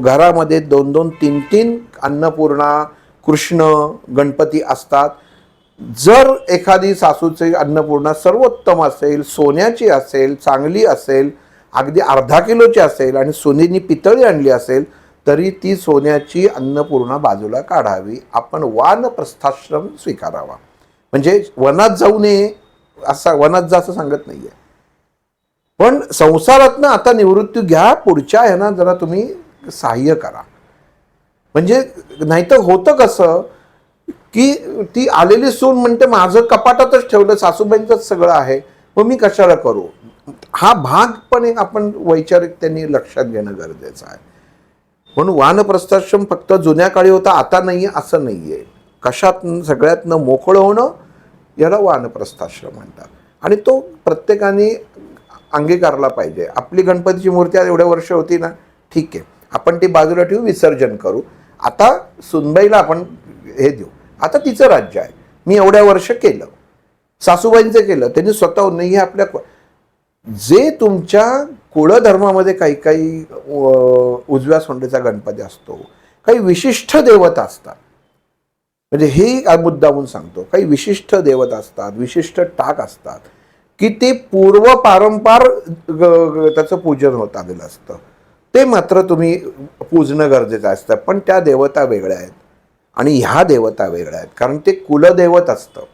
घरामध्ये 2-2, 3-3 अन्नपूर्णा, कृष्ण, गणपती असतात. जर एखादी सासूची अन्नपूर्णा सर्वोत्तम असेल, सोन्याची असेल, चांगली असेल, अगदी अर्धा किलोची असेल आणि सुनेनी पितळी आणली असेल, तरी ती सोन्याची अन्नपूर्णा बाजूला काढावी. आपण वानप्रस्थाश्रम स्वीकारावा. म्हणजे वनात जाऊ नये, असा वनात जा असं सांगत नाहीये. पण संसारातनं आता निवृत्ती घ्या, पुढच्या ह्यांना जरा तुम्ही सहाय्य करा. म्हणजे नाहीतर होतं कसं की ती आलेली सून म्हणते माझं कपाटातच ठेवलं, सासूबाईंचंच सगळं आहे, मग मी कशाला करू. हा भाग पण एक आपण वैचारिक त्यांनी लक्षात घेणं गरजेचं आहे. म्हणून वानप्रस्थाश्रम फक्त जुन्या काळी होता, आता नाहीये असं नाहीये. कशात सगळ्यातनं मोकळं होणं याला वानप्रस्थाश्रम म्हणतात. आणि तो प्रत्येकाने अंगीकारला पाहिजे. आपली गणपतीची मूर्ती आज एवढ्या वर्ष होती ना, ठीक आहे, आपण ती बाजूला ठेवू, विसर्जन करू. आता सुनबाईला आपण हे देऊ, आता तिचं राज्य आहे. मी एवढ्या वर्ष केलं, सासूबाईंचं केलं, त्यांनी स्वतःहून नाही. आपल्या जे तुमच्या कुळधर्मामध्ये काही काही उजव्या सोंडेचा गणपती असतो, काही विशिष्ट देवता असतात. म्हणजे हे मुद्दामून सांगतो, काही विशिष्ट देवता असतात, विशिष्ट टाक असतात की ते पूर्व पारंपार त्याचं पूजन होत आलेलं असतं. ते मात्र तुम्ही पूजणं गरजेचं असतं. पण त्या देवता वेगळ्या आहेत आणि ह्या देवता वेगळ्या आहेत, कारण ते कुलदैवत असतं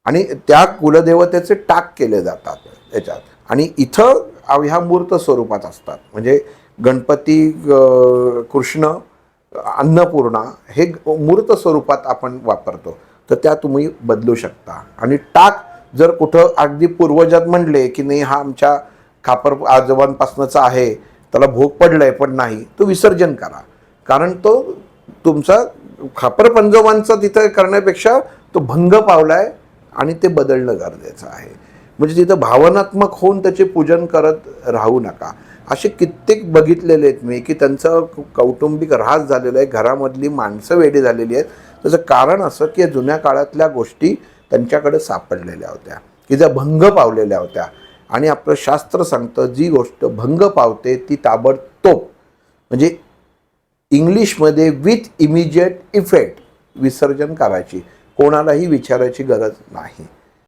आणि त्या कुलदेवतेचे टाक केले जातात त्याच्यात. आणि इथं ह्या मूर्त स्वरूपात असतात. म्हणजे गणपती, कृष्ण, अन्नपूर्णा हे मूर्त स्वरूपात आपण वापरतो, तर त्या तुम्ही बदलू शकता. आणि टाक जर कुठं अगदी पूर्वजात म्हणले की नाही हा आमच्या खापर आजोबांपासूनचा आहे, त्याला भोग पडलाय, पण नाही, तो विसर्जन करा. कारण तो तुमचा खापर पंजोबांचा तिथं करण्यापेक्षा तो भंग पावलाय आणि ते बदलणं गरजेचं आहे. म्हणजे तिथं भावनात्मक होऊन त्याचे पूजन करत राहू नका. असे कित्येक बघितलेले आहेत मी की त्यांचं कौटुंबिक ऱ्हास झालेलं आहे, घरामधली माणसं वेडी झालेली आहेत. त्याचं कारण असं की जुन्या काळातल्या गोष्टी त्यांच्याकडे सापडलेल्या होत्या की ज्या भंग पावलेल्या होत्या. आणि आपलं शास्त्र सांगतं जी गोष्ट भंग पावते ती ताबडतोब, म्हणजे इंग्लिशमध्ये विथ इमिजिएट इफेक्ट विसर्जन करायची, कोणालाही विचारायची गरज नाही.